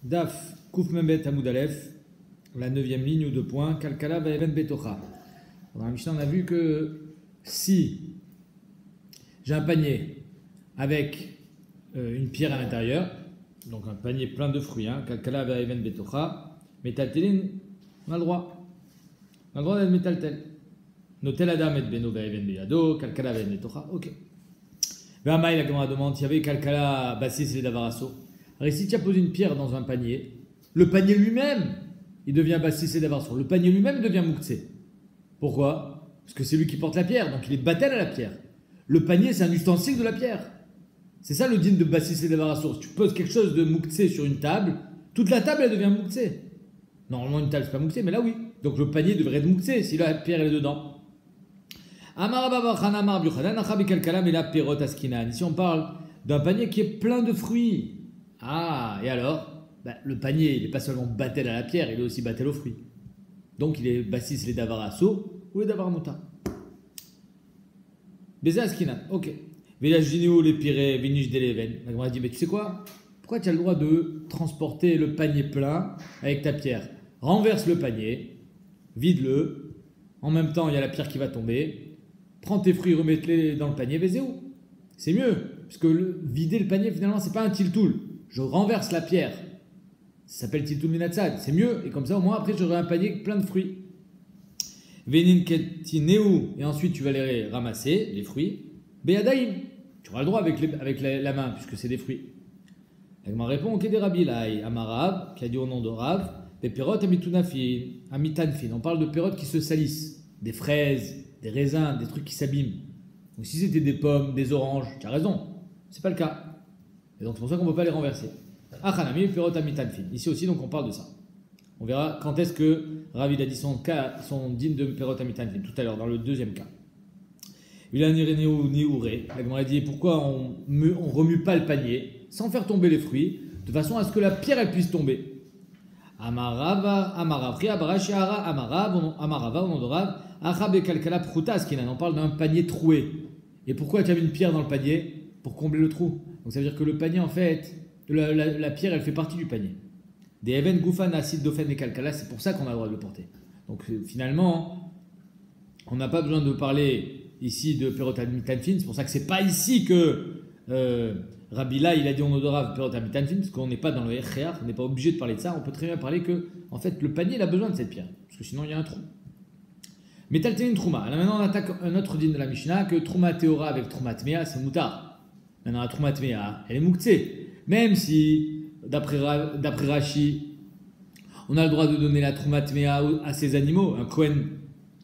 Daf, Kouf Membet Hamoud Aleph, la 9e ligne ou 2 points, Kalkala Vaeven Betocha. Dans la Mishnah, on a vu que si j'ai un panier avec une pierre à l'intérieur, donc un panier plein de fruits, Kalkala Vaeven Betocha, Metaltelin, on a le droit. On a le droit d'être Metaltel. Notel Adam et Beno Vaeven Beyado, Kalkala Vaeven Betocha, ok. Vamaï, la Gemara demande, il y avait Kalkala Bassis et Davarasso. Alors si tu as posé une pierre dans un panier, le panier lui-même, il devient Bassis et Davarasso. Le panier lui-même devient Moukhtse. Pourquoi? Parce que c'est lui qui porte la pierre, donc il est battel à la pierre. Le panier, c'est un ustensile de la pierre. C'est ça le din de Bassis et Davarasso. Si tu poses quelque chose de Moukhtse sur une table, toute la table, elle devient Moukhtse. Normalement, une table, c'est pas Moukhtse, mais là, oui. Donc le panier devrait être Moukhtse si la pierre est dedans. Ici, on parle d'un panier qui est plein de fruits. Ah, et alors le panier, il n'est pas seulement battel à la pierre, il est aussi battel aux fruits. Donc, il est bassis les davarasso ou les davaramuta. Beza askinan, ok. Villagino, les piré, vinish deleven. La Gemara dit, mais tu sais quoi? Pourquoi tu as le droit de transporter le panier plein avec ta pierre? Renverse le panier, vide-le. En même temps, il y a la pierre qui va tomber. Prends tes fruits, remets-les dans le panier, Vézéou. C'est mieux, parce que vider le panier, finalement, c'est pas un tiltoul. Je renverse la pierre. Ça s'appelle tiltoul minatsad. C'est mieux, et comme ça, au moins, après, j'aurai un panier plein de fruits. Venin ketineu, et ensuite, tu vas les ramasser, les fruits. Beyadaïm, tu auras le droit avec la main, puisque c'est des fruits. Elle m'a répondu, ok, des Rabbi Lai, Amarav, qui a dit au nom de Rav, des pérotes amitanfin. On parle de pérotes qui se salissent, des fraises, des raisins, des trucs qui s'abîment. Donc si c'était des pommes, des oranges, tu as raison, c'est pas le cas. Et donc c'est pour ça qu'on ne peut pas les renverser. Achanami, perot amitanfin. Ici aussi, donc on parle de ça. On verra quand est-ce que Rav a dit son digne de perot amitanfin, tout à l'heure, dans le deuxième cas. Il a niuré. La Gemara dit pourquoi on remue pas le panier sans faire tomber les fruits, de façon à ce que la pierre elle puisse tomber. Amarava, Barashiara, Amarava, au nom de Rav, Achabe Kalkala Prutas, qui en parle d'un panier troué. Et pourquoi tu as mis une pierre dans le panier? Pour combler le trou. Donc ça veut dire que le panier, en fait, la pierre, elle fait partie du panier. Des Even Goufan, Acide Dofen et Kalkala, c'est pour ça qu'on a le droit de le porter. Donc finalement, on n'a pas besoin de parler ici de Perotamitanfin, c'est pour ça que c'est pas ici que Rabbi Lai, il a dit on odora Perotamitanfin, parce qu'on n'est pas dans le Echreach, on n'est pas obligé de parler de ça, on peut très bien parler que, en fait, le panier, il a besoin de cette pierre, parce que sinon il y a un trou. Metaltenin Trouma. Alors maintenant, on attaque un autre din de la Mishnah, que Trouma Teora avec Trouma Tmea, c'est Moutar. Maintenant, la Trouma Tmea, elle est Moukhtse. Même si, d'après Rashi, on a le droit de donner la Trouma Tmea à ses animaux. Un Kohen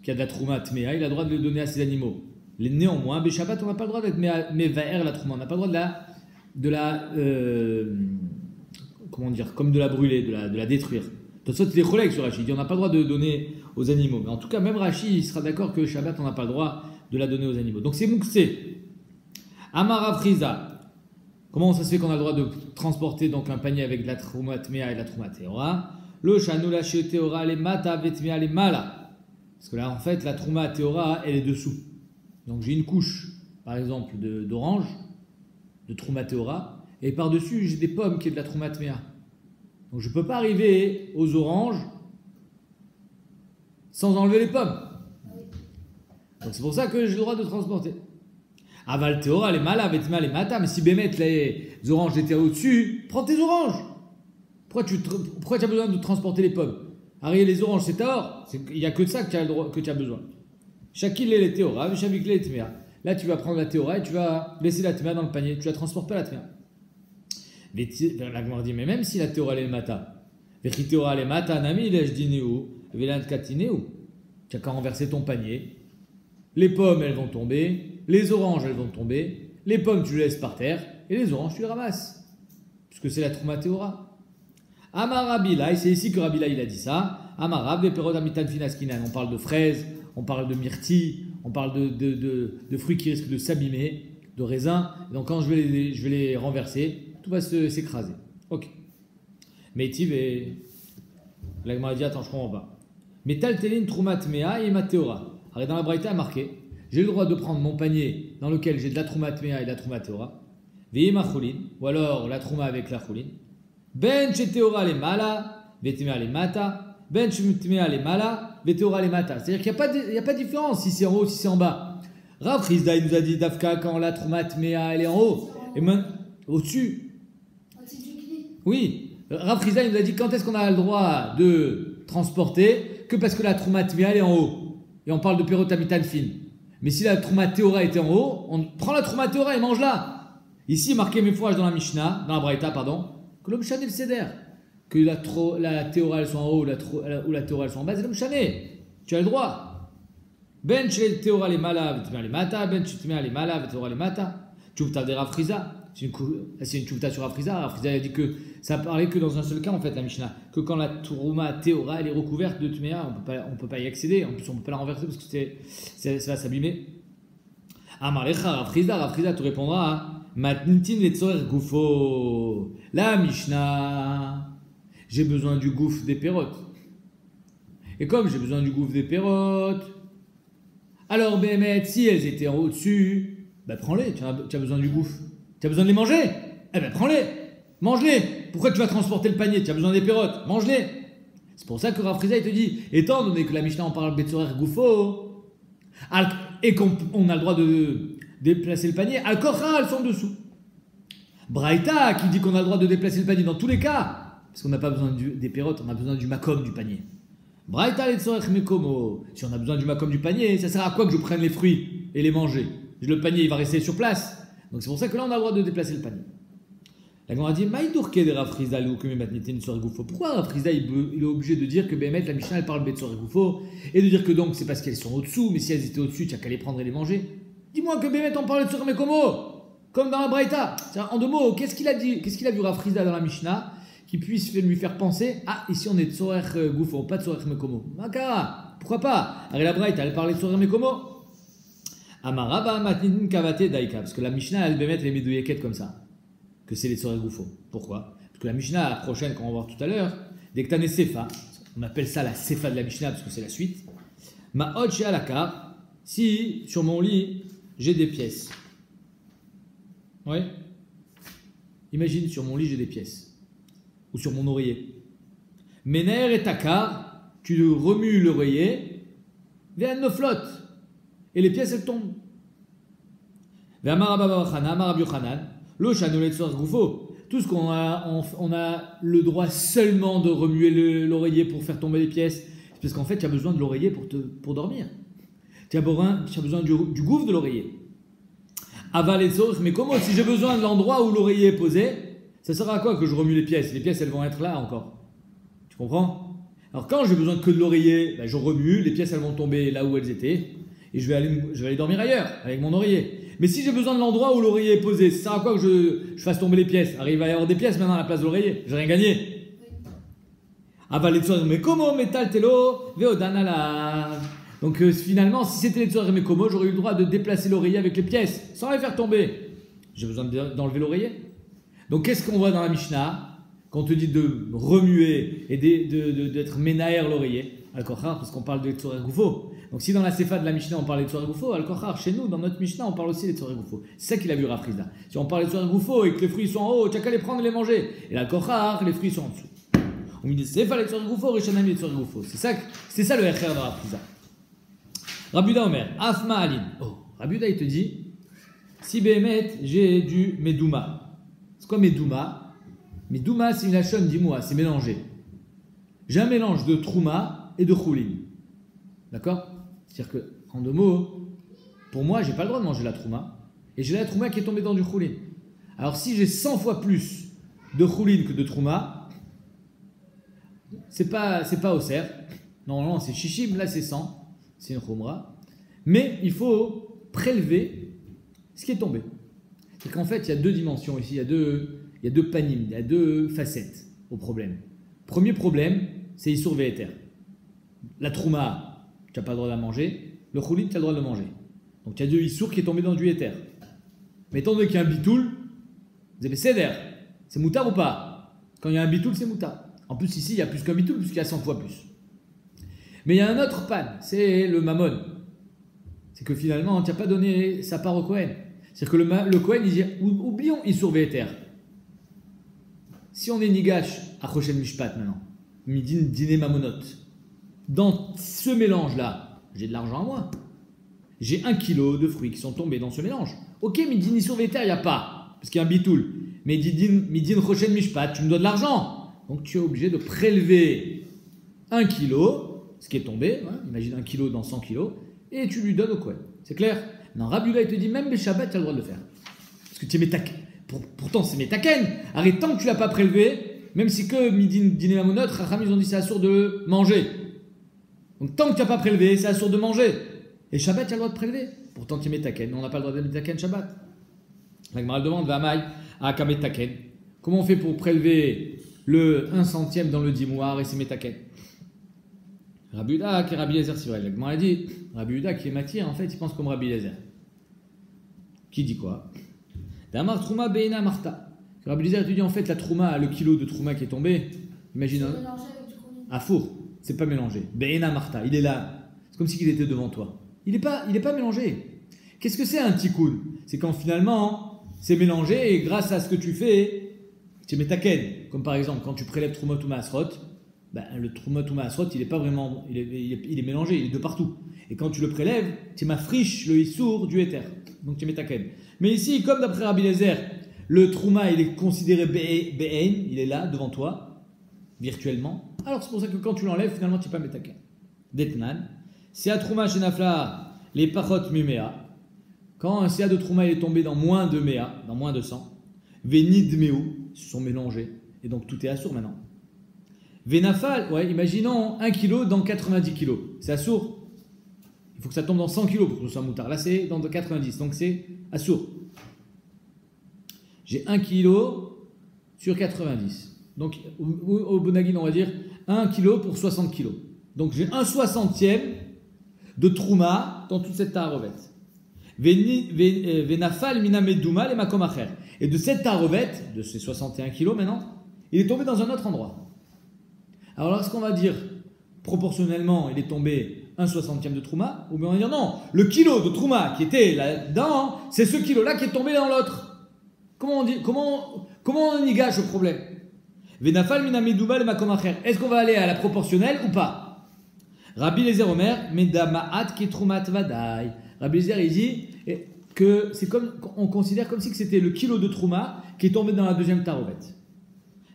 qui a de la Trouma Tmea, il a le droit de le donner à ses animaux. Néanmoins, Béchabat, on n'a pas le droit d'être Mevaer la Trouma. On n'a pas le droit comment dire, comme de la brûler, de la détruire. De toute façon, il est collègue sur Rashi. Il dit on n'a pas le droit de donner aux animaux. Mais en tout cas, même Rashi, il sera d'accord que Shabbat, on n'a pas le droit de la donner aux animaux. Donc c'est Moukhtse. Amara Friza. Comment ça se fait qu'on a le droit de transporter donc un panier avec de la Trouma Tmea et de la Trouma Teora? Lo Shanoula Teora les Mata Vetmea les Mala. Parce que là, en fait, la Trouma Teora, elle est dessous. Donc j'ai une couche, par exemple, d'orange, de Trouma Teora, et par-dessus, j'ai des pommes qui est de la Trouma Tmea. Donc je ne peux pas arriver aux oranges sans enlever les pommes. Donc c'est pour ça que j'ai le droit de transporter. Aval Teora, les Mala, Vetmea, les Mata, mais si Bémet, les oranges étaient au-dessus, prends tes oranges. Pourquoi tu as besoin de transporter les pommes? Arrive les oranges, c'est Taor. Il n'y a que de ça que tu as besoin. Chacun les Teora, Chavik les Tmea. Là, tu vas prendre la Teora et tu vas laisser la Tmea dans le panier. Tu la transportes pas la Tmea. La Gemara dit, mais même si la Teora est le Mata, Vechi Teora le Mata, Nami, Lej Dineu, Velant Katineu, tu as qu'à renverser ton panier. Les pommes, elles vont tomber. Les oranges, elles vont tomber. Les pommes, tu les laisses par terre. Et les oranges, tu les ramasses. Puisque c'est la Trouma Teora. Amar Rabbi Lai, c'est ici que Rabbi Lai il a dit ça. Amar Rabbi Perod Amitan Finaskinan. On parle de fraises, on parle de myrtilles, on parle de fruits qui risquent de s'abîmer, de raisins. Donc quand je vais les renverser, tout va s'écraser. Ok. Mais Tiv la Gemara dit attends, je comprends pas. Mais Taltelin Trouma Tmea et Mateora. Alors dans la Braïta, il a marqué j'ai le droit de prendre mon panier dans lequel j'ai de la Trouma Tmea et de la Trouma Teora. Veima Choulin, ou alors la Trouma avec la Choulin. Ben sheteora le mala, vetemea le mata, ben shetemea le mala, veteora le mata. C'est-à-dire qu'il n'y a pas de différence si c'est en haut, si c'est en bas. Rav Rizda, il nous a dit Dafka, quand la Troumat Mea, elle est en haut, et maintenant, au-dessus. Oui, Rav Rizda, il nous a dit quand est-ce qu'on a le droit de transporter que parce que la Troumat Mea, elle est en haut. Et on parle de Perotamitan fine. Mais si la Troumat Teora était en haut, on prend la Troumat Teora et mange-la. Ici, marqué mes fourrages dans la Mishnah, dans la Braïta, pardon, que l'homme chané le céder. Que la Teora, elle soit en haut ou la Teora, elle soit en bas, c'est l'homme chané. Tu as le droit. Ben chez Théora les mala, vetemea les mata, ben chez Théora les mala, veteora les mata. Tchouvta de Rav Rizda. C'est une tchouvta sur Rav Rizda. Rav Rizda a dit que ça parlait que dans un seul cas, en fait, la Mishnah. Que quand la Trouma Théora, elle est recouverte de Tméa, on peut pas y accéder. En plus, on peut pas la renverser parce que ça va s'abîmer. Amarecha, Rav Rizda te répondra Matnitin le tzorer goufo. La Mishnah, j'ai besoin du gouffre des pérotes. Et comme j'ai besoin du gouffre des pérotes, alors, Béhémet, si elles étaient en au-dessus, ben prends-les, tu as besoin du gouffre. Tu as besoin de les manger? Eh ben prends-les, mange-les. Pourquoi tu vas transporter le panier? Tu as besoin des pérotes, mange-les. C'est pour ça que Rav Rizda, il te dit, étant donné que la Mishnah en parle Betzorer Goufo, et qu'on a le droit de déplacer le panier, Al-Kocha, elles sont dessous. Braïta, qui dit qu'on a le droit de déplacer le panier dans tous les cas, parce qu'on n'a pas besoin des pérotes, on a besoin du makom du panier. Braïta les tzorech mekomo. Si on a besoin du makom du panier, ça sert à quoi que je prenne les fruits et les manger? Le panier, il va rester sur place. Donc c'est pour ça que là, on a le droit de déplacer le panier. La Gemara dit Maïdourke de Rav Rizda ou que Matnitin sur Goufo. Pourquoi Rav Rizda il est obligé de dire que Béhémet, la Mishnah, elle parle de sur Goufo et de dire que donc c'est parce qu'elles sont au-dessous, mais si elles étaient au-dessus, tu n'as qu'à les prendre et les manger? Dis-moi que Béhémet, on parle de sur Mekomo, comme dans la Braïta. En deux mots, qu'est-ce qu'il a dit? Qu'est-ce qu'il a vu Rav Rizda dans la Mishnah qui puisse lui faire penser ici on est de Tzorer Goufo, pas de Tzorer Mekomo. Makara, pourquoi pas? Alors la Braïta, elle parlait de Tzorer Mekomo. Amaraba Matnitin Kavate Daika, parce que la Mishnah, elle met les médouillequettes comme ça. Que c'est les Tzorer Goufo. Pourquoi? Parce que la Mishnah, la prochaine, qu'on va voir tout à l'heure, dès que tu as des Sefa, on appelle ça la Sefa de la Mishnah parce que c'est la suite. Ma'od she'alaka, si sur mon lit, j'ai des pièces. Oui? Imagine, sur mon lit, j'ai des pièces. Ou sur mon oreiller. Mener et takar, tu remues l'oreiller, viens nos flotte. Et les pièces, elles tombent. Tout ce qu'on a, on a le droit seulement de remuer l'oreiller pour faire tomber les pièces. C'est parce qu'en fait, tu as besoin de l'oreiller pour dormir. Tu as besoin du gouffre de l'oreiller. Mais comment, si j'ai besoin de l'endroit où l'oreiller est posé, ça sert à quoi que je remue les pièces? Les pièces, elles vont être là encore. Tu comprends? Alors quand j'ai besoin que de l'oreiller, je remue, les pièces, elles vont tomber là où elles étaient. Et je vais aller dormir ailleurs, avec mon oreiller. Mais si j'ai besoin de l'endroit où l'oreiller est posé, ça sert à quoi que je fasse tomber les pièces? Il va y avoir des pièces maintenant à la place de l'oreiller. J'ai rien gagné. Mais comment métal telo veodanala. Donc finalement, si c'était les tzorer mekomo, j'aurais eu le droit de déplacer l'oreiller avec les pièces, sans les faire tomber. J'ai besoin d'enlever l'oreiller. Donc qu'est-ce qu'on voit dans la Mishnah? Quand on te dit de remuer et d'être ménaher l'oreiller, al-kochar, parce qu'on parle de tzorer goufo. Donc si dans la Sefa de la Mishnah on parle de tzorer goufo, al-kochar, chez nous, dans notre Mishnah, on parle aussi des tzorer goufo. C'est ça qu'il a vu Rav Rizda. Si on parle de tzorer goufo et que les fruits sont en haut, tu n'as qu'à les prendre et les manger. Et al-kochar, les fruits sont en dessous. On me dit Sefa les tzorer goufo, Rishanami les tzorer goufo. C'est ça le RR de Rav Rizda. Rabuda Omer, Afma Alim. Oh, Rabuda il te dit, si Béhémet, j'ai du Medouma. C'est quoi Medouma? Medouma, c'est une lachon d'Imoua, c'est mélangé. J'ai un mélange de Trouma et de Choulin. D'accord? C'est-à-dire que, en deux mots, pour moi, j'ai pas le droit de manger la Trouma. Et j'ai la Trouma qui est tombée dans du Choulin. Alors si j'ai 100 fois plus de Choulin que de Trouma, c'est pas au cerf. Normalement, c'est Shishim, là c'est 100. C'est une khumra, mais il faut prélever ce qui est tombé. C'est qu'en fait, il y a deux dimensions ici, il y a deux panim, il y a deux facettes au problème. Premier problème, c'est Issour Ve'eter. La trouma, tu n'as pas le droit de la manger, le choulit, tu as le droit de le manger. Donc il y a deux Issour qui est tombé dans du éther. Mais étant donné qu'il y a un bitoul, vous avez céder, c'est moutard ou pas? Quand il y a un bitoul, c'est moutard. En plus, ici, il y a plus qu'un bitoul, puisqu'il y a 100 fois plus. Mais il y a un autre pan, c'est le mammon. C'est que finalement, tu n'as pas donné sa part au Kohen. C'est-à-dire que le Kohen, il dit, oublions, il surveille terre. Si on est nigash à Choshen Mishpat maintenant, midin dîner mamonot, dans ce mélange-là, j'ai de l'argent à moi. J'ai 1 kilo de fruits qui sont tombés dans ce mélange. Ok, midin sur Véter, il n'y a pas, parce qu'il y a un bitoul. Mais midin Choshen Mishpat, tu me dois de l'argent. Donc tu es obligé de prélever 1 kilo, ce qui est tombé, hein, imagine 1 kilo dans 100 kilos, et tu lui donnes au Kohen. C'est clair? Non, Rabbi Yehuda, il te dit, même les Shabbat, tu as le droit de le faire. Parce que tu es métaken. Pourtant, c'est métaken. Arrête, tant que tu ne l'as pas prélevé, même si que midin dîner mamonot, Racham, ils ont dit c'est assourd de manger. Donc tant que tu n'as pas prélevé, c'est assourd de manger. Et Shabbat, tu as le droit de prélever. Pourtant, tu es métaken. On n'a pas le droit de métaken Shabbat. La Gemara demande, Vamaï, à Kametaken. Comment on fait pour prélever le 1 centième dans le dimoire et c'est métaken? Rabbi Yehuda qui est Rabbi Eliezer, c'est vrai. La Gemara dit, Rabbi Yehuda qui est matière, en fait, il pense comme Rabbi Eliezer. Qui dit quoi? Damar Trouma Beina Marta. Rabbi Eliezer te dit en fait la Trouma, le kilo de Trouma qui est tombé, imagine à four, c'est pas mélangé. Beina Marta, il est là. C'est comme s'il était devant toi. Il n'est pas mélangé. Qu'est-ce que c'est un tikkun? C'est quand finalement c'est mélangé et grâce à ce que tu fais, tu mets ta ken. Comme par exemple quand tu prélèves Troumot ou Maasrot, ben, le Troumot ou Maasrot il est pas vraiment, il est mélangé, il est de partout. Et quand tu le prélèves, tu m'affriches le issour du éther. Donc tu mets ta ken. Mais ici, comme d'après Rabbi Eliezer, le Trouma il est considéré Be'en, il est là devant toi, virtuellement. Alors c'est pour ça que quand tu l'enlèves, finalement tu n'es pas mettre ta ken. Detnan. Si à Trouma chez Nafla, les Pachot Mimea, quand un CA de Trouma est tombé dans moins de Mea, dans moins de 100, Venid Meu, ils se sont mélangés. Et donc tout est assourd maintenant. Venafal, ouais, imaginons 1 kg dans 90 kg. C'est assourd. Il faut que ça tombe dans 100 kg pour que ce soit moutard. Là, c'est dans 90, donc c'est assourd. J'ai 1 kg sur 90. Donc, au Bonagin, on va dire 1 kg pour 60 kg. Donc, j'ai 1/60e de Trouma dans toute cette tarovette. Venafal minamedouma les makomacher. Et de cette tarovette, de ces 61 kg maintenant, il est tombé dans un autre endroit. Alors, là, ce qu'on va dire, proportionnellement, il est tombé 1/60e de Trouma, ou bien on va dire non, le kilo de Trouma qui était là-dedans, c'est ce kilo-là qui est tombé dans l'autre. Comment on dit, comment on y gâche le problème? Venafal minamidouba le makomacher. Est-ce qu'on va aller à la proportionnelle ou pas? Rabbi Eliezer Omer, medamaat ki Troumat vadai. Rabbi Eliezer il dit que c'est comme, on considère comme si c'était le kilo de Trouma qui est tombé dans la deuxième tarovette.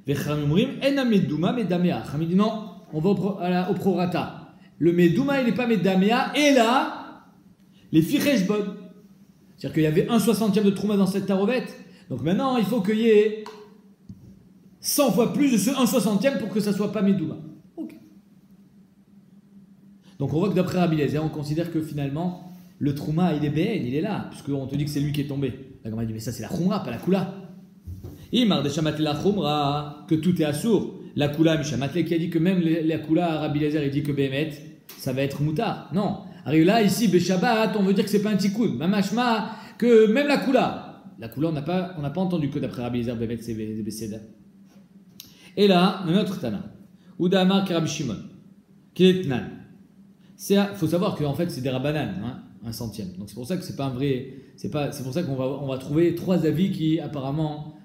Vechamim rim enameduma medamea. Chamim dit non, on va au prorata. Le Medouma, il n'est pas Medamea. Et là, les Ficheshbon. C'est-à-dire qu'il y avait 1/60e de Trouma dans cette tarovette. Donc maintenant, il faut qu'il y ait 100 fois plus de ce 1/60e pour que ça ne soit pas Medouma. Ok. Donc on voit que d'après Rabbi Eliezer, on considère que finalement, le Trouma, il est BN, il est là. Puisqu'on te dit que c'est lui qui est tombé. La grand-mère dit, mais ça c'est la Khumra, pas la Kula. Imar de Shamatle la Khumra, que tout est assourd. La Kula, Mishamatle qui a dit que même la Kula, Rabbi Eliezer, il dit que Behemet, ça va être moutard. Non. Alors là, ici, Beshabbat, on veut dire que c'est pas un tikkun. Mamashma, que même la Kula, on n'a pas entendu que d'après Rabbi Eliezer, Behemet, c'est Beseda. Et là, un autre Tana. Ouda Amar Rabbi Shimon. Ketnan. Il faut savoir qu'en fait, c'est des Rabbanan, hein, 1/100e. Donc c'est pour ça que c'est pas un vrai. C'est pour ça qu'on va trouver 3 avis qui apparemment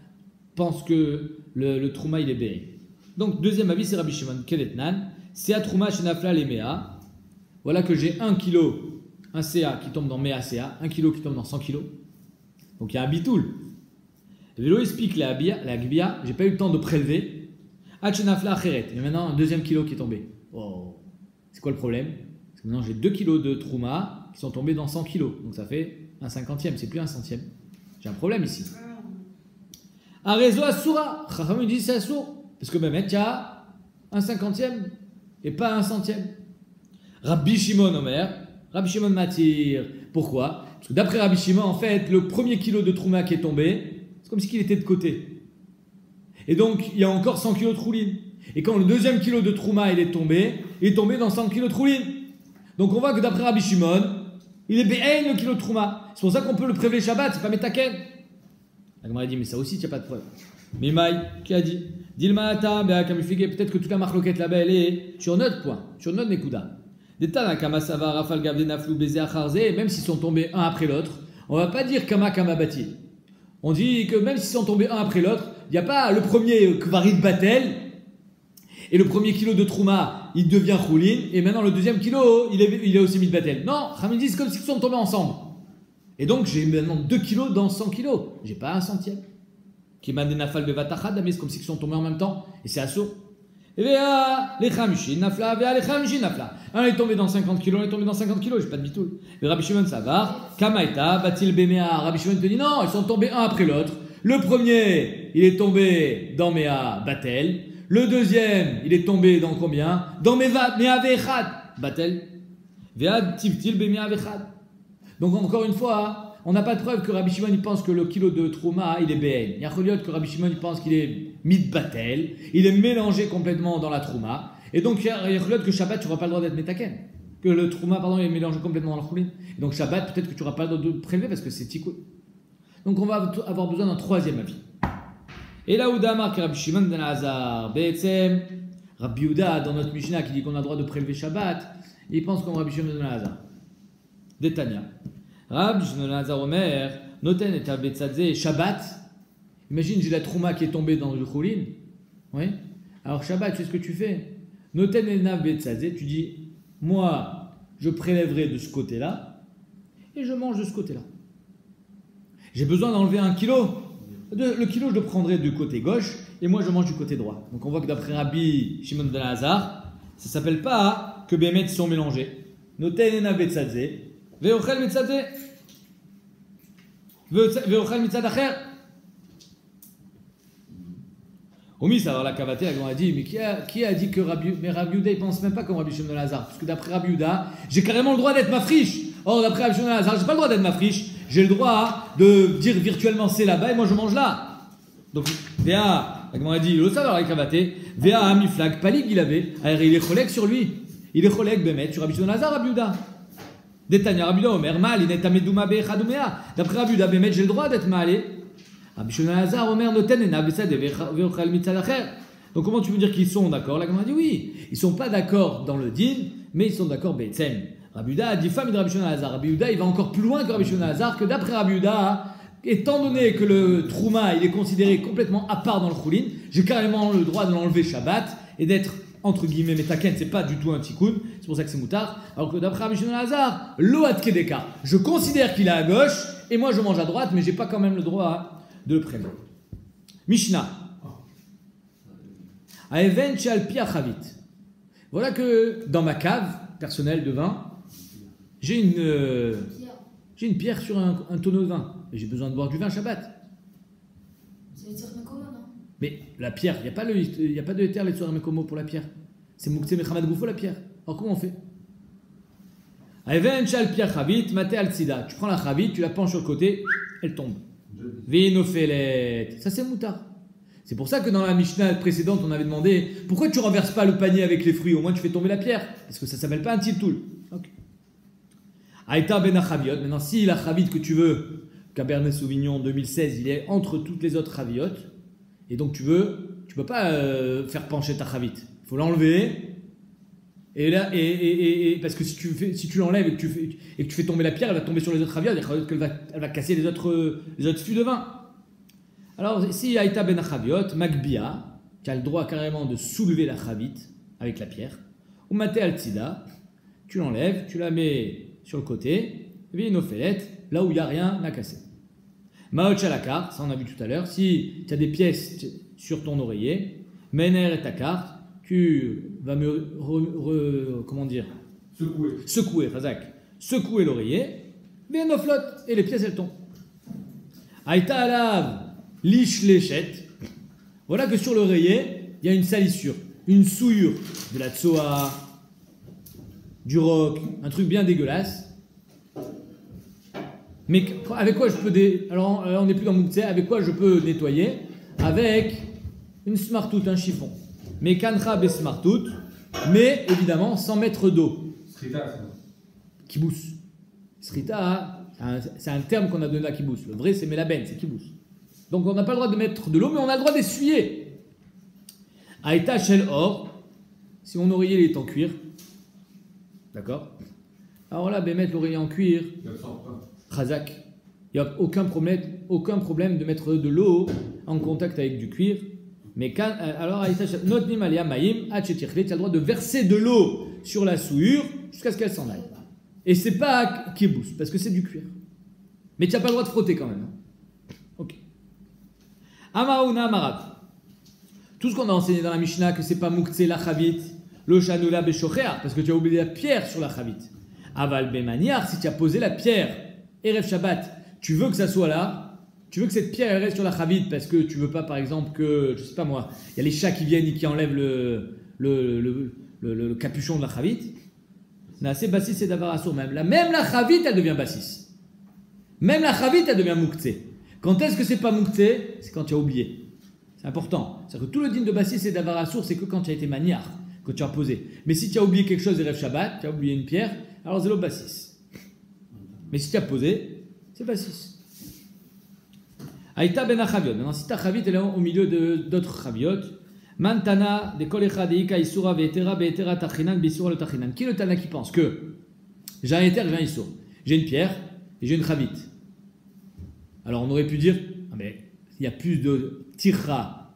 pensent que le Trouma, il est béé. Donc, deuxième avis, c'est Rabbi Shimon Keletnan. C'est à Trouma Shenafla les Mea. Voilà que j'ai 1 kg, un CA qui tombe dans Mea CA, 1 kg qui tombe dans 100 kg. Donc, il y a un bitoul. Vélo explique la Gbia, j'ai pas eu le temps de prélever. Shenafla Acheret. Et maintenant, un deuxième kilo qui est tombé. Oh. C'est quoi le problème? Parce que maintenant, j'ai 2 kg de Trouma qui sont tombés dans 100 kg. Donc, ça fait 1/50e, c'est plus 1/100e. J'ai un problème ici. Arezo Asura. Chacham me dit c'est Assour. Parce que même, il y a 1/50e et pas 1/100e. Rabbi Shimon Omer, Rabbi Shimon Matir. Pourquoi? Parce que d'après Rabbi Shimon, en fait, le premier kilo de Trouma qui est tombé, c'est comme si il était de côté. Et donc, il y a encore 100 kg de Troulin. Et quand le deuxième kilo de Trouma il est tombé dans 100 kg de Troulin. Donc on voit que d'après Rabbi Shimon, il est bé'en le kilo de Trouma. C'est pour ça qu'on peut le prélever Shabbat, c'est pas Metaken. La Gemara dit, mais ça aussi, il n'y a pas de preuve. Mais Maï, qui a dit? Dilmata, peut-être que toute la marloquette là-bas, elle est sur notre point, sur notre Nekuda. Détana, Kama Sava, Rafal, Gavde, Naflou, Bézé, Acharze, même s'ils sont tombés un après l'autre, on ne va pas dire Kama, Kama, Bati. On dit que même s'ils sont tombés un après l'autre, Il n'y a pas le premier Kvarit Batel et le premier kilo de Trouma, il devient Choulin, et maintenant le deuxième kilo, il est aussi mis de Batel. Non, Khamim dit c'est comme s'ils sont tombés ensemble. Et donc j'ai maintenant 2 kilos dans 100 kilos. J'ai pas un centième. Qui m'a des nafal bevatachad, mais c'est comme s'ils sont tombés en même temps. Et c'est assaut. Et bien, les Khamishin nafla, les Khamishin nafla. Un est tombé dans 50 kilos, un est tombé dans 50 kilos, j'ai pas de bitoul. Le Rabbi Shimon Savar, Kamaita, Batil Bemea. Rabbi Shimon te dit non, ils sont tombés un après l'autre. Le premier, il est tombé dans Mea Batel. Le deuxième, il est tombé dans combien? Dans Mea Vechad. Batel. Vead Tivtil Bemea Vechad. Donc encore une fois, on n'a pas de preuve que Rabbi Shimon il pense que le kilo de Trouma il est BN. Il y a que Rabbi Shimon il pense qu'il est Mid Batel, il est mélangé complètement dans la Trouma. Et donc il y a que Shabbat tu n'auras pas le droit d'être Metaken. Que le Trouma, pardon, il est mélangé complètement dans la Choulin. Et donc Shabbat peut-être que tu n'auras pas le droit de prélever parce que c'est Tikkun. Donc on va avoir besoin d'un troisième avis. Et là où marque Rabbi Shimon ben Hazar, Be'etzem, Rabbi Yehuda dans notre Mishnah qui dit qu'on a le droit de prélever Shabbat, il pense comme Rabbi Shimon ben Hazar. Détania. Rabbi Shimon ben Hazar Omer, Noten et Betzadze, Shabbat. Imagine, j'ai la Trouma qui est tombée dans le Choulin. Oui. Alors Shabbat, tu sais ce que tu fais? Noten et Betzadze, tu dis, moi, je prélèverai de ce côté-là et je mange de ce côté-là. J'ai besoin d'enlever 1 kilo. Le kilo, je le prendrai du côté gauche et moi, je mange du côté droit. Donc on voit que d'après Rabbi Shimon ben Hazar, ça ne s'appelle pas que Bémet sont mélangés. Noten et Betzadze. Ve'ochel mitzadeh. Ve'ochel mitzad acher. Omis, alors la cavaté, on a dit, mais qui a dit que Rabbi Yehuda, il pense même pas comme Rabbi Shimon ben Hazar. Parce que d'après Rabbi Yehuda, j'ai carrément le droit d'être ma friche. Or, d'après Rabbi Shimon ben Hazar, j'ai pas le droit d'être ma friche. J'ai le droit de dire virtuellement c'est là-bas et moi je mange là. Donc, Véa, on a dit, le savoir la cavaté, Véa Amiflag, Palig, il avait, il est collègue sur lui. Il est collègue, Bémet, sur Rabbi Shimon ben Hazar, Rabbi Yehuda. Détania Rabbi Yehuda, Omer, Mal, il est Amedouma Be'echadumea. D'après Rabbi Yehuda, Bémet, j'ai le droit d'être malé. Rabbi Shimon ben Hazar, Omer, Noten, Ena, Bessad, Ve'ochal Mitzad Acher. Donc comment tu veux dire qu'ils sont d'accord? Là, on a dit oui, ils sont pas d'accord dans le din, mais ils sont d'accord Be'etzem. Rabbi Yehuda a dit femme de Rabbi Shimon ben Hazar. Rabbi Yehuda, il va encore plus loin que Rabbi Shimon ben Hazar, que d'après Rabbi Yehuda, étant donné que le Trouma, il est considéré complètement à part dans le Choulin, j'ai carrément le droit de l'enlever Shabbat et d'être entre guillemets Metaken, c'est pas du tout un tikkun, c'est pour ça que c'est moutard. Alors que d'après Rabbi Shimon ben Hazar, lo ad kedeka, je considère qu'il est à gauche et moi je mange à droite, mais j'ai pas quand même le droit de le prendre. Mishnah. Aeven shel pi achavit. Voilà que dans ma cave personnelle de vin, j'ai une pierre sur un tonneau de vin et j'ai besoin de boire du vin Shabbat. C'est les tirs Mekomo, non? Mais la pierre, il n'y a pas de éther les Tzorar Mekomo pour la pierre. C'est Mouktsé Mechamad Goufo la pierre. Alors comment on fait? Aeven shel pi achavit, mate al tzida. Tu prends la chavit, tu la penches sur le côté, elle tombe. Vinofelet. Ça c'est moutard. C'est pour ça que dans la Mishnah précédente, on avait demandé pourquoi tu renverses pas le panier avec les fruits, au moins tu fais tomber la pierre. Parce que ça s'appelle pas un tiltoul. Okay. Aïta ben achaviot. Maintenant, si la chavit que tu veux, Cabernet Sauvignon 2016, il est entre toutes les autres chaviotes, et donc tu peux pas faire pencher ta chavit. Il faut l'enlever. Et là, parce que si tu l'enlèves et que tu fais tomber la pierre, elle va tomber sur les autres chaviotes, elle va casser les autres fûts de vin. Alors, si Aïta ben achaviot, Magbia, tu as le droit carrément de soulever la chavit avec la pierre, ou maté al tzida, tu l'enlèves, tu la mets sur le côté, vinofelet, là où il n'y a rien à casser. Maot shalakar, ça on a vu tout à l'heure, si tu as des pièces sur ton oreiller, mener et ta carte, tu vas comment dire, secouer, Razak, secouer l'oreiller, vinoflot, et les pièces elles tombent. Aïta alav, liche léchette, voilà que sur l'oreiller, il y a une salissure, une souillure, de la tsoa, du roc, un truc bien dégueulasse. Mais avec quoi je peux alors on n'est plus dans Mouktsé, avec quoi je peux nettoyer? Avec une smartout, un chiffon. Mais kanra be smartout, mais évidemment sans mettre d'eau. Srita, Kibous. Srita, c'est un terme qu'on a donné à kibous. Le vrai c'est melaben, c'est kibous. Donc on n'a pas le droit de mettre de l'eau, mais on a le droit d'essuyer. Aïta shel or, si mon oreiller est en cuir, d'accord? Alors là, mettre l'oreiller en cuir, Khazak, Il n'y a aucun problème de mettre de l'eau en contact avec du cuir. Mais quand, alors, tu as le droit de verser de l'eau sur la souillure jusqu'à ce qu'elle s'en aille. Et c'est pas kibous, parce que c'est du cuir. Mais tu n'as pas le droit de frotter quand même. Ok. Amarauna Amarav. Tout ce qu'on a enseigné dans la Mishnah, que c'est pas moukhtse la chavit, le chanula beshochea, parce que tu as oublié la pierre sur la chavit. Aval bemaniar, si tu as posé la pierre, Erev Shabbat, tu veux que ça soit là, tu veux que cette pierre elle reste sur la chavit, parce que tu veux pas, par exemple, que, je sais pas moi, il y a les chats qui viennent et qui enlèvent le capuchon de la chavit. C'est bassis et davar assour même. Même la chavit, elle devient bassis. Même la chavit, elle devient moukhtse. Quand est-ce que c'est pas moukhtse? C'est quand tu as oublié. C'est important. C'est-à-dire que tout le din de bassis et davar assour, c'est que quand tu as été maniar, que tu as posé. Mais si tu as oublié quelque chose, Erev Shabbat, tu as oublié une pierre, alors c'est le bassis. Mais si tu as posé, c'est bassis. Aïta ben achaviot. Maintenant, si ta chavit elle est au milieu d'autres chaviot, Mantana de kolecha de ika isura ve'etera be'etera tachinan bisura le tachinan. Qui est le tana qui pense que j'ai un éter, j'ai un isur, j'ai une pierre et j'ai une chavit. Alors on aurait pu dire, ah mais il y a plus de tira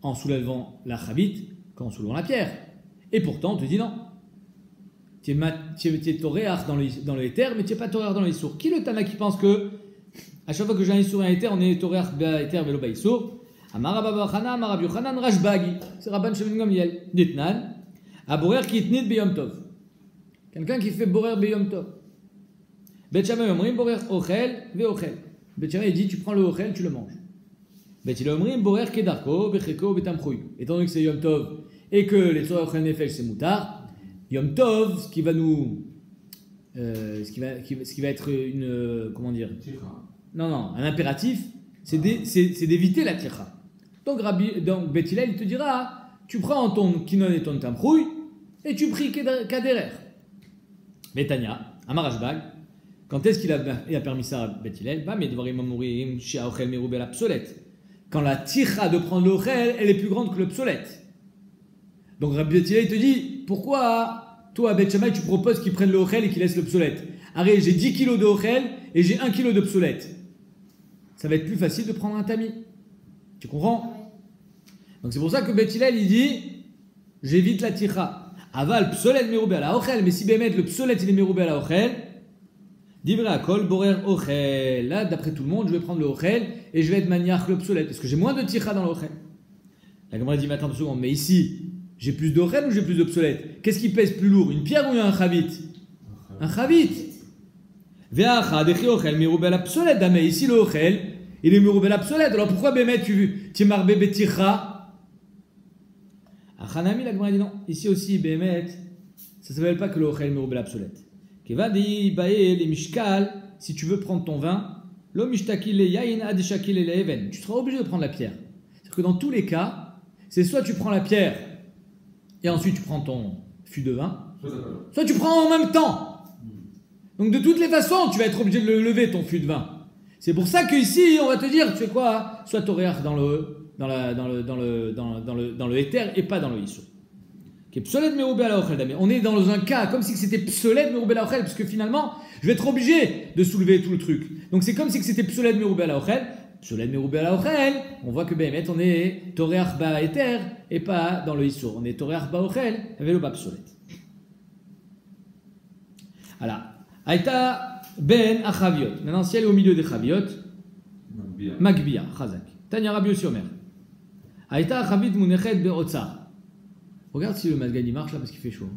en soulevant la chavit qu'en soulevant la pierre. Et pourtant on te dit non. Tu es toréach dans le éter, mais tu n'es pas toréach dans le isur. Qui est le tana qui pense que à chaque fois que j'ai un isur et un éter, on est toréach éter velo ba isur? Amar Abba Chana, Amar Rabbi Yochanan, Rashbagi. C'est Rabban Shimon Gamliel. Ditnan. Aborer kitnit beyom tov. Quelqu'un qui fait borer beyom tov. Bet Shammai omrim borer ochel veochel. Bet Shammai dit tu prends le ochel, tu le manges. Bet Hillel omrim borer kedarko becheko betamchouy. Étant donné que c'est yom tov et que les tzorah ochel nefesh c'est moutar, yom tov, ce qui va nous, ce qui va être une, comment dire, non, un impératif, c'est d'éviter la tira. Donc Beth Hillel, il te dira, tu prends ton kinon et ton tamchouy, et tu pries kaderer. Betania, Amar Rashbag, quand est-ce qu'il a permis ça à Beth Hillel? Quand la tira de prendre l'ochel, elle est plus grande que le psolète. Donc Beth Hillel, il te dit, pourquoi toi, Beth Shammai, tu proposes qu'ils prennent l'ochel et qu'ils laissent le psolète? Arrête, j'ai 10 kilos de ochel et j'ai 1 kilo de psolète. Ça va être plus facile de prendre un tamis. Tu comprends? Donc c'est pour ça que Beth Hillel il dit j'évite la tira. Aval psolet meroubé à la ochel, mais si bémet le psolet il est meroubé à la ochel, divrei akol borer ochel. Là d'après tout le monde je vais prendre le ochel et je vais être maniach le psolet parce que j'ai moins de tira dans l'ochel. La Gemara dit mais attends 2 secondes, mais ici j'ai plus d'ochel ou j'ai plus de psolet? Qu'est-ce qui pèse plus lourd, une pierre ou un chavit? Un chavit. Ve'acha dechi ochel meroubé à la psolet. Mais ici le ochel il est meroubé à la psolet. Alors pourquoi bémet tu es marbé betira? Achanami, la Gemara dit non. Ici aussi, Bémet, ça ne s'appelle pas que le ochel meroubé l'absolète. Kevadi, bae, les mishkal, si tu veux prendre ton vin, lo mishtakil le yain adishakil le even. Tu seras obligé de prendre la pierre. C'est-à-dire que dans tous les cas, c'est soit tu prends la pierre et ensuite tu prends ton fût de vin, soit tu prends en même temps. Donc de toutes les façons, tu vas être obligé de le lever ton fût de vin. C'est pour ça qu'ici, on va te dire, tu fais quoi? Soit toréach dans le éther et pas dans le issou. On est dans un cas comme si c'était psolet meroubé la ochel, parce que finalement, je vais être obligé de soulever tout le truc. Donc c'est comme si c'était psolet meroubé la ochel. Psolet meroubé la ochel, on voit que Bémet, on est toréach ba éther et pas dans le issou. On est toréach ba ochel avec le ba psolet. Voilà. Aïta ben achaviot. Maintenant, si elle est au milieu des chaviot, Magbia, chazak. Tanya Rabbi Yossi Omer. Aïta chavit munechet be'otzar. Regarde si le Mazgani marche là parce qu'il fait chaud.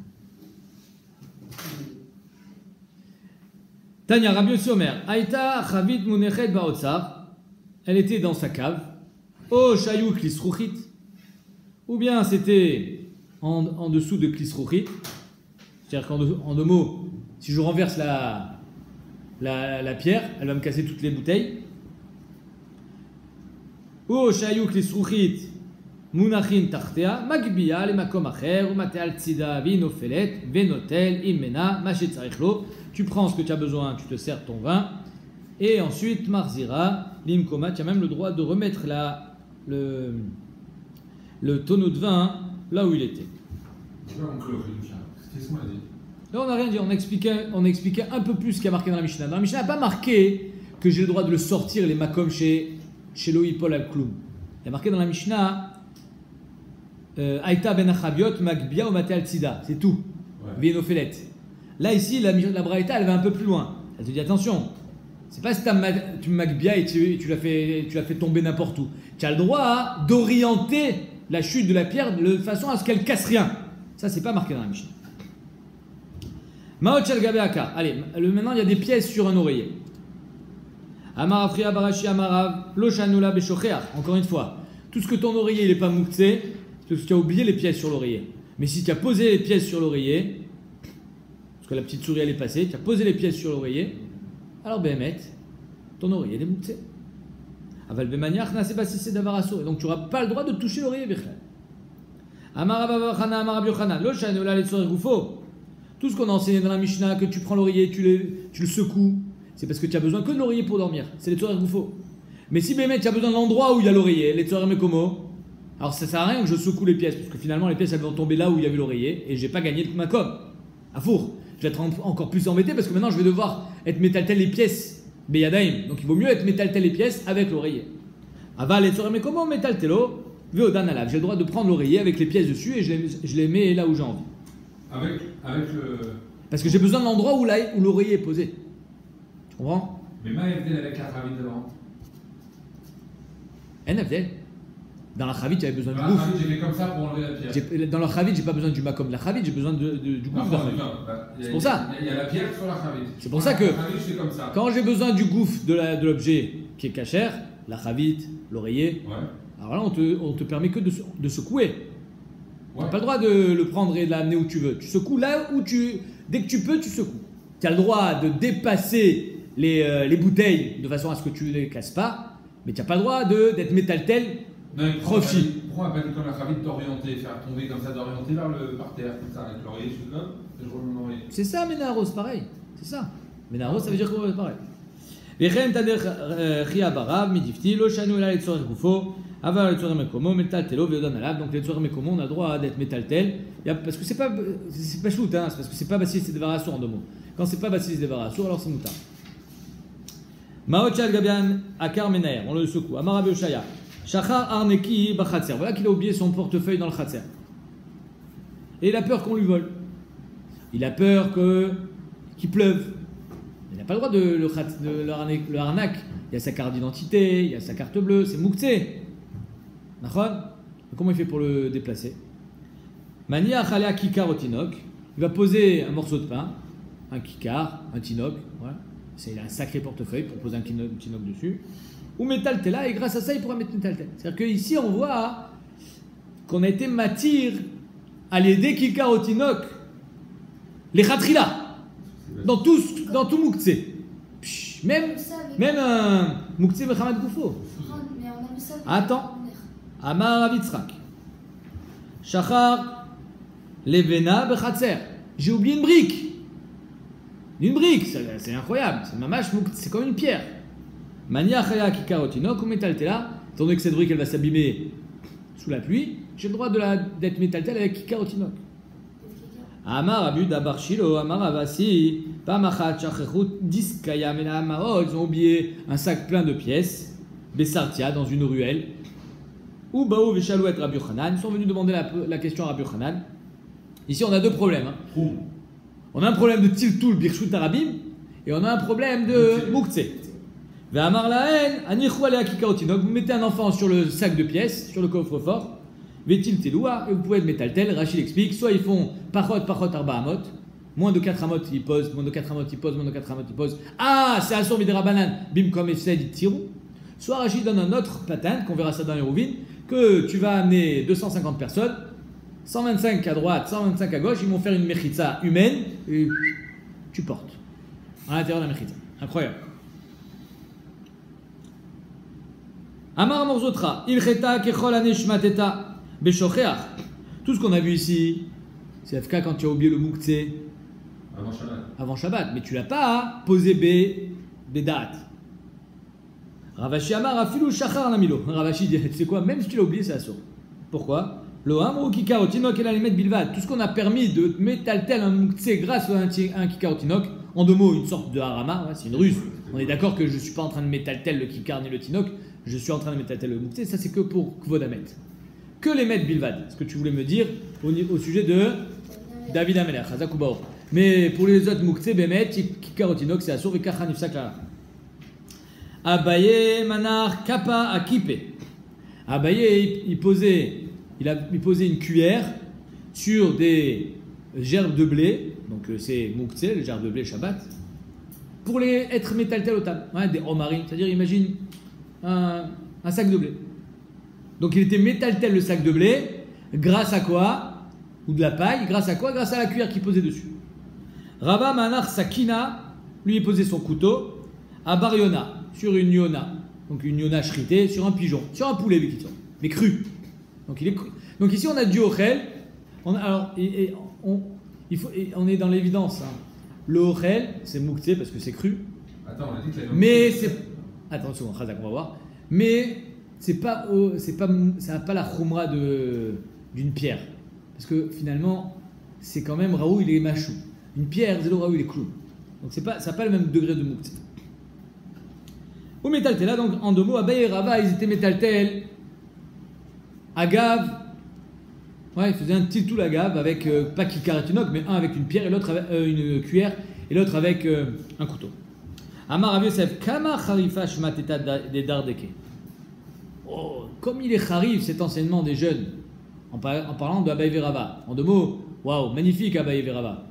Tanya Rabbi Yossi Omer. Aïta chavit munechet be'otzar. Elle était dans sa cave. Oh shayou klisruchit. Ou bien c'était en dessous de klisruchit. C'est-à-dire qu'en 2 mots, si je renverse la pierre, elle va me casser toutes les bouteilles. Ou shayuk lisruchit munachin tartea magbia le makom acher ou matel tzida vinofelet venotel imena machet tzarichlo. Tu prends ce que tu as besoin, tu te sers ton vin et ensuite marzira limkoma. Tu as même le droit de remettre le tonneau de vin là où il était. Qu'est-ce qu'on a dit? Là, on n'a rien dit, on expliquait un peu plus ce qui a marqué dans la Mishnah. Dans la Mishnah, n'a pas marqué que j'ai le droit de le sortir, les makom chez Loïpol al-Kloum. Il y a marqué dans la Mishnah Aïta ben Achabiot, Magbia ou Mate al-Tzida. C'est tout. Vienophélet. Là, ici, la Braïta, elle va un peu plus loin. Elle te dit attention, c'est pas si tu Magbia et tu l'as fait tomber n'importe où. Tu as le droit d'orienter la chute de la pierre de façon à ce qu'elle casse rien. Ça, c'est pas marqué dans la Mishnah. Maot shel gabe akar. Allez, maintenant, il y a des pièces sur un oreiller. Amar Afriya Barashi Amarav, Lo Shanula Beshocheach. Encore une fois, tout ce que ton oreiller n'est pas mouktsé, c'est parce que tu as oublié les pièces sur l'oreiller. Mais si tu as posé les pièces sur l'oreiller, parce que la petite souris elle est passée, tu as posé les pièces sur l'oreiller, alors Behemet, ton oreiller est mouktsé. Aval Bemaniach Nase Basise Davaraso. Et donc tu n'auras pas le droit de toucher l'oreiller Bechel. Amarav Avachana Amarav Yochana, Lo Shanula Letzor Gufo. Tout ce qu'on a enseigné dans la Mishnah, que tu prends l'oreiller, tu le secoues, c'est parce que tu as besoin que de l'oreiller pour dormir. C'est les Tzorer Goufo. Mais si Bémet, tu as besoin de l'endroit où il y a l'oreiller, les Tzorer Mekomo, alors ça sert à rien que je secoue les pièces, parce que finalement les pièces elles vont tomber là où il y avait l'oreiller, et j'ai pas gagné de ma com. À four. Je vais être encore plus embêté parce que maintenant je vais devoir être métaltel les pièces. Beyadaim. Donc il vaut mieux être métaltel les pièces avec l'oreiller. Aval les Tzorer Mekomo, métaltelo, veodan alav. J'ai le droit de prendre l'oreiller avec les pièces dessus et je les mets là où j'ai envie. Avec le. Parce que j'ai besoin de l'endroit où l'oreiller est posé. Tu comprends? Mais ma FDL avec la chavite devant. NFDL. Dans la chavite, j'avais besoin du Dans la gouffre. chavite, j'ai fait comme ça pour enlever la pierre. Dans la chavite, j'ai pas besoin du makom de la chavite, j'ai besoin du gouffre. C'est pour ça. Il y a la pierre sur la chavite. C'est pour ça que La chavite, c'est comme ça. quand j'ai besoin du gouffre de l'objet qui est cachère, la chavite, l'oreiller, Ouais. alors là, on te permet que de secouer. Tu Ouais. n'as pas le droit de le prendre et de l'amener où tu veux. Tu secoues là où dès que tu peux, tu secoues. Tu as le droit de dépasser les bouteilles de façon à ce que tu ne les casses pas, mais tu n'as pas le droit d'être métal-tel. Profit. Pourquoi on n'a pas dit comme la chavite d'orienter, faire tomber comme ça, d'orienter vers le parterre, comme ça, avec l'oreiller, je suis là, et je remets mon oreiller. C'est ça, Ménaros, pareil. C'est ça. Ménaros, ça veut dire quoi pareil. Vechen tader chia barav, midifti, lo shanu ela letzorech gufo, aval letzorech mekomo, metal telo, veodan alav. Donc letzorech mekomo, on a le droit d'être métal tel. Parce que c'est pas shoot, hein, c'est parce que c'est pas basis c'est dévarassur en deux mots. Quand c'est pas basis c'est dévarassur, alors c'est moutar. Maot shal gabian akar menaer, on le secoue. Amar Rabbi Oshaya, shachar arneki bachatzer. Voilà qu'il a oublié son portefeuille dans le chatzer. Et il a peur qu'on lui vole. Il a peur qu'il pleuve. Il n'a pas le droit de le arnaque. Il y a sa carte d'identité, il y a sa carte bleue, c'est mouktsé. D'accord? Comment il fait pour le déplacer? Mania chalea kikar au tinok. Il va poser un morceau de pain, un kikar, un tinok. Voilà. Il a un sacré portefeuille pour poser un tinok dessus. Ou métal tela, et grâce à ça, il pourra mettre métal tela. C'est-à-dire qu'ici, on voit qu'on a été matir à l'aider kikar au tinok. Les khatrila. Dans tout mouktsé. Même un mouktsé Mechamad Goufo. Mais on a mis ça. Attends. Amar Avitzrak. Shachar Levena Bechatzer. J'ai oublié une brique. Une brique, c'est incroyable. C'est mamash, c'est comme une pierre. Mania Chaya Kikarotinok ou Metaltela. Étant donné que cette brique elle va s'abîmer sous la pluie, j'ai le droit d'être Metaltel avec Kikarotinok. Amar Abud Abarchilo, Amar Avasi, Pamachat Chachechut, Diskaya Mena Amaro, ils ont oublié un sac plein de pièces, Bessartia, dans une ruelle, ou Bao Veshalouet Rabbi Yochanan, ils sont venus demander la question à Rabbi Yochanan. Ici on a deux problèmes. Hein. On a un problème de Tiltul Birshut Arabim, et on a un problème de Mouktsé. Ve'amar Lahen, Anichou Alea Kikaotinok, vous mettez un enfant sur le sac de pièces, sur le coffre-fort, Vetil Teloua, et vous pouvez être métaltel. Rachid explique, soit ils font Pachot Arba Amot, moins de 4 amot ils posent, moins de 4 amot ils posent, moins de 4 amot ils posent. Ah, c'est Assur Midrabanan, Bim comme Efsed, ils tirent. Soit Rachid donne un autre patin, qu'on verra ça dans les Rouvines, que tu vas amener 250 personnes, 125 à droite, 125 à gauche, ils vont faire une mechitza humaine, et tu portes. À l'intérieur de la mechitza. Incroyable. Amar Morzotra, Ilcheta Kechol Aneshmateta. Beshocheach. Tout ce qu'on a vu ici, c'est FK quand tu as oublié le mouktsé avant Shabbat. Mais tu l'as pas posé Bédat. Ravashi Amar Afilou Shachar Namilo. Ravashi dit, tu sais quoi, même si tu l'as oublié, c'est assaut. Pourquoi? Lo Amro Kikarotinok et la limite Bilvad. Tout ce qu'on a permis de métaltel un mouktsé grâce à un Kikarotinok, en deux mots, une sorte de harama, c'est une ruse. On est d'accord que je ne suis pas en train de métaltel le kikar ni le tinok, je suis en train de métaltel le mouktsé, ça c'est que pour kvodamet. Que les mètres bilvad, ce que tu voulais me dire au sujet de David Amelech, Hazak ou Baor. Mais pour les autres mouktsé, bémet, kikar ou tinok, c'est assour et kachan ifsak là. Abaye manar kappa akipe. Abaye, il posait une cuillère sur des gerbes de blé, donc c'est mouktsé, les gerbes de blé Shabbat, pour les être métaltel au table, ouais, des romarines, c'est-à-dire imagine un sac de blé. Donc il était métaltel le sac de blé, grâce à quoi? Ou de la paille, grâce à quoi? Grâce à la cuillère qu'il posait dessus. Rabba manar sakina, lui il posait son couteau, à Bariona, sur une yona, donc une yona shritée, sur un pigeon, sur un poulet, mais cru. Donc, il est cru. Donc ici on a du ochel, on est dans l'évidence. Hein. Le ochel, c'est mouktsé parce que c'est cru. Attends, on a dit que la mais c'est... Attends une seconde, Khazak, on va voir. Mais ça n'a pas la khumra d'une pierre. Parce que finalement, c'est quand même Raoult, il est machou. Une pierre, Zélo Raoult, il est clou. Donc ça n'a pas le même degré de mouktsé. Ou métaltel, donc en deux mots, Abaye et Rava, ils étaient métaltel. Agave, ouais, il faisait un tiltou agave avec pas kikaratinok, mais un avec une pierre et l'autre avec une cuillère et l'autre avec un couteau. Amar Rav Yosef, kama charifa shmateta des dardeke. Oh, comme il est charif cet enseignement des jeunes, en parlant de Abaye et Rava. En deux mots, waouh, magnifique Abaye et Rava.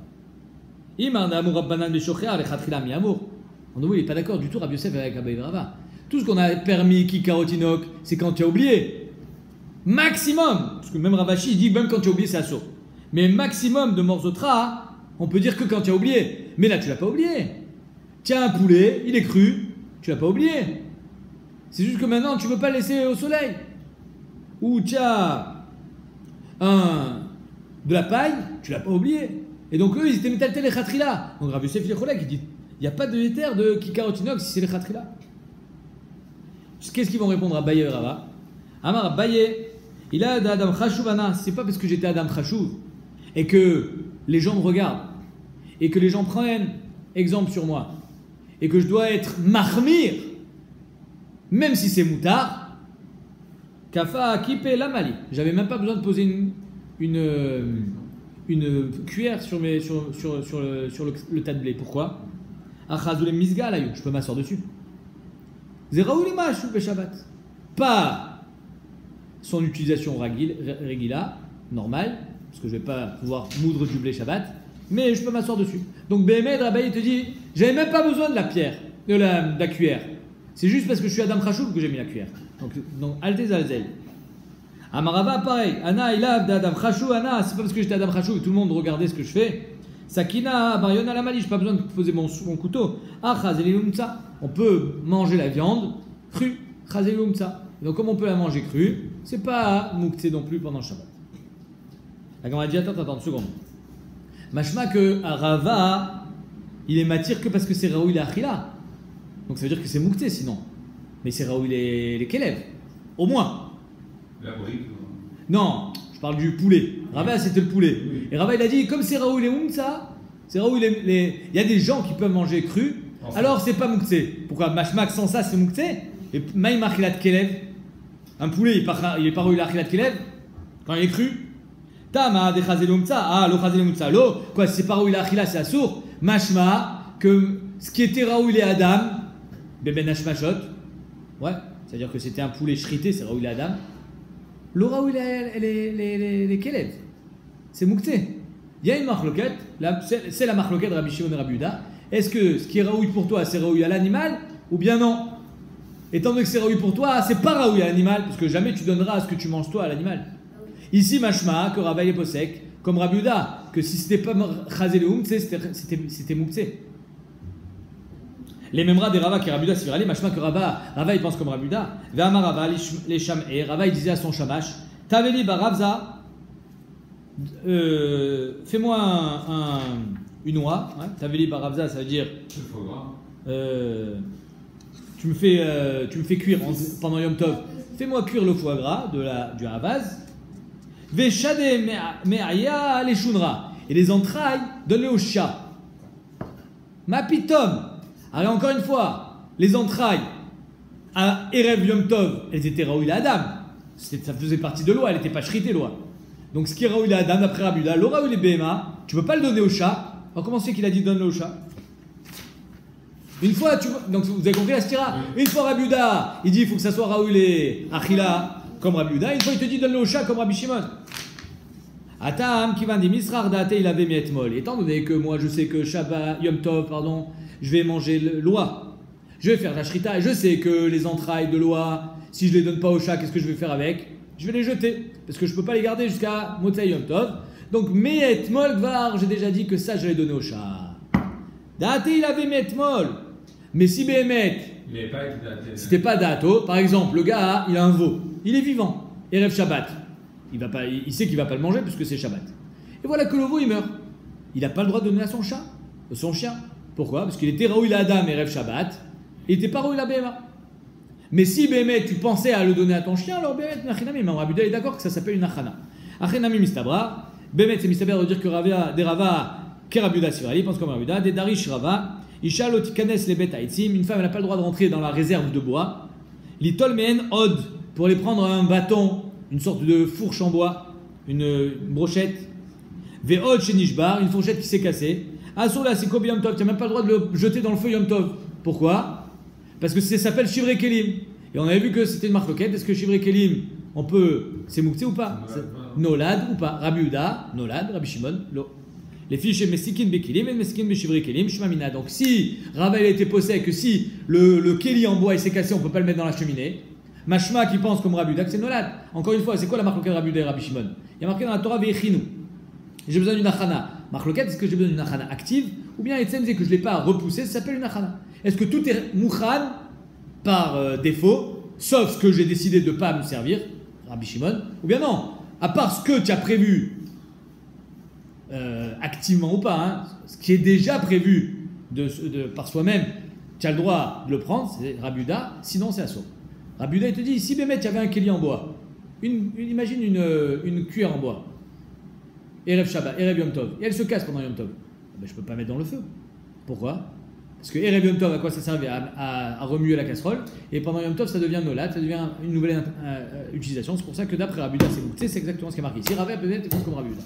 Imar na'amur rabbanan beshochea lechatchila mi'amur. En deux mots, il n'est pas d'accord du tout Rav Yosef avec Abaye et Rava. Tout ce qu'on a permis kikarotinok, c'est quand tu as oublié. Maximum, parce que même Ravashi dit même quand tu as oublié c'est assaut. Mais maximum de morzotra, on peut dire que quand tu as oublié. Mais là tu l'as pas oublié. Tu as un poulet, il est cru, tu l'as pas oublié. C'est juste que maintenant tu veux pas le laisser au soleil. Ou tu as de la paille, tu l'as pas oublié. Et donc eux ils étaient métaltel les khatrila. Donc Rav Yosef il dit il n'y a pas de éther de kikarotinok si c'est les khatrila. Qu'est-ce qu'ils vont répondre à Baye et Rava? Amar Baye, il a d'Adam Chashouvana, c'est pas parce que j'étais Adam Chashouv et que les gens me regardent et que les gens prennent exemple sur moi et que je dois être mahmir, même si c'est moutard, Kafa Akipé Lamali. J'avais même pas besoin de poser une cuillère sur le tas de blé. Pourquoi? Achazoulem Misga Layou, je peux m'asseoir dessus. Zeraoulima Shoupe Shabbat. Pas son utilisation régila, normale, parce que je ne vais pas pouvoir moudre du blé Shabbat, mais je peux m'asseoir dessus. Donc Béhémed, Rabbi, il te dit, j'avais même pas besoin de la pierre, de la cuillère. C'est juste parce que je suis Adam Khashoub que j'ai mis la cuillère. Donc Altez Alzel. Amarava, pareil. Anna, il a d'Adam Khashoub, Anna, c'est pas parce que j'étais Adam Khashoub et tout le monde regardait ce que je fais. Sakina, Bariona la Mali, je n'ai pas besoin de poser mon couteau. Ah, Chazelilumtsa. On peut manger la viande crue. Chazelilumtsa. Donc comme on peut la manger crue, c'est pas mouktsé non plus pendant le Shabbat. La Gemara dit attends une seconde. Machma que à Rava, il est matière que parce que c'est Raoui la Achila. Donc ça veut dire que c'est mouktsé sinon. Mais c'est Raoui les Kelev. Au moins. La brique. Non, je parle du poulet. Rava c'était le poulet. Oui. Et Rava il a dit comme c'est Raoui les Moumtsa, c'est Raoui les. Il y a des gens qui peuvent manger cru, alors c'est pas mouktsé. Pourquoi Machma sans ça c'est mouktsé? Et Maïm Achilat Kelev. Un poulet, il est pas rouillé l'achilat Kelev quand il est cru. Tama de chazelumtsa, ah, lo chazelumtsa, lo. Quoi, si c'est pas rouillé l'achilat, c'est assour. Mashma, que ce qui était rouillé Adam, beben hashmashot, ouais, c'est-à-dire que c'était un poulet shrité, c'est rouillé Adam. Lo rouillé les Kelev. C'est mouktsé. Il y a une marloquette, c'est la marloquette Rabbi Shimon et Rabbi Yehuda. Est-ce que ce qui est rouillé pour toi, c'est rouillé à l'animal ou bien non? Étant donné que c'est raoui pour toi, c'est pas raoui à l'animal, parce que jamais tu donneras ce que tu manges toi à l'animal. Ici, machma, que Rava est posek, comme Rabbi Yehuda, que si c'était pas chazé le c'était mouktsé. Les mêmes rats des Rava qui Rabbi Yehuda, c'est machma que Rava il pense comme Rabbi Yehuda. Ve'amar Rava, les sham, et Rava il disait à son shamash, Taveli baravza, fais-moi une oie, hein, Taveli baravza, ça veut dire. Tu me fais cuire pendant Yom Tov. Fais-moi cuire le foie gras du havaz. Veshade me'aya les shunra. Et les entrailles, donne-les au chat. Ma pitom. Allez, encore une fois. les entrailles à Erev Yom Tov, elles étaient Raoul à Adam. Ça faisait partie de loi, elle n'était pas shritée loi. Donc ce qui est Raoul à Adam, d'après Rabbi Yehuda, le Raoul et BMA, tu ne peux pas le donner au chat. Alors comment c'est qu'il a dit donne-le au chat? Une fois, donc vous avez compris la stira. Une fois Rabbi Yehuda, il dit il faut que ça soit Raoul et Achila comme Rabbi Yehuda. Une fois il te dit donne-le au chat comme Rabbi Shimon. Atam qui va dire Misrar date il avait mis etmol. Étant donné que moi je sais que Shabbat, Yom Tov, pardon, je vais manger l'oie. Je vais faire la shrita et je sais que les entrailles de l'oie, si je les donne pas au chat, qu'est-ce que je vais faire avec? Je vais les jeter parce que je peux pas les garder jusqu'à Motzei Yom Tov. Donc met etmol gvar, j'ai déjà dit que ça je vais donner au chat. Date il avait mis etmol. Mais si Béhémet, c'était pas dato, par exemple, le gars, il a un veau, il est vivant, Erev Shabbat. Il sait qu'il va pas le manger puisque c'est Shabbat. Et voilà que le veau il meurt. Il n'a pas le droit de donner à son chat, à son chien. Pourquoi? Parce qu'il était Raoul Adam et Erev Shabbat. Il n'était pas Raoul Béhéma. Mais si Béhémet, tu pensais à le donner à ton chien, alors Béhémet, Nachinami, mais Rabbi Yehuda est d'accord que ça s'appelle une Achana. Achinami Mistabra. Béhémet, c'est Mistabra de dire que des Rava, que Rabbi Yehuda Sirali, pense comme Rabbi Yehuda, des Darish Rava, Isha Lotikanes les bêtes Haïtzim, une femme elle n'a pas le droit de rentrer dans la réserve de bois. Litol Mehen Od, pour aller prendre un bâton, une sorte de fourche en bois, une brochette. Ve'od chez Nishbar, une fourchette qui s'est cassée. Asur la Sikob Yom Tov, tu n'as même pas le droit de le jeter dans le feu Yom Tov. Pourquoi? Parce que ça s'appelle Shivrei Kelim. Et on avait vu que c'était une marloquette. Est-ce que Shivrei Kelim, on peut. C'est Mouktsé ou pas? Nolad ou pas? Rabbi Yehuda, Nolad, Rabbi Shimon, Lo. Les filles chez Mesikin Bekilim et Mesikin Beshivri Kelim, Shmamina. Donc si Rava était possède que si le Keli en bois il s'est cassé, on ne peut pas le mettre dans la cheminée. Mashma qui pense comme Rabbi Yehuda que c'est Nolad. Encore une fois, c'est quoi la marque de Rabbi Yehuda et Rabbi Shimon? Il y a marqué dans la Torah Ve'echinu. J'ai besoin d'une achana. Marloquette, est-ce que j'ai besoin d'une achana active? Ou bien Etzem, c'est que je ne l'ai pas repoussé, ça s'appelle une achana. Est-ce que tout est mouchan par défaut, sauf ce que j'ai décidé de ne pas me servir, Rabbi Shimon? Ou bien non, à part ce que tu as prévu activement ou pas, hein, ce qui est déjà prévu par soi-même, tu as le droit de le prendre, c'est Rabbi Yehuda, sinon c'est assaut. Rabbi Yehuda il te dit, si Bémet, il y avait un kéli en bois, imagine une cuillère en bois, Erev Shabbat, Erev Yom Tov, et elle se casse pendant Yom Tov, ben, je ne peux pas mettre dans le feu. Pourquoi? Parce que Erev Yom Tov, à quoi ça servait? À remuer la casserole, et pendant Yom Tov, ça devient nolad, ça devient une nouvelle utilisation. C'est pour ça que d'après Rabbi Yehuda, c'est exactement ce qui est marqué. Si Rabbi Yehuda, c'est comme Rabbi Yehuda.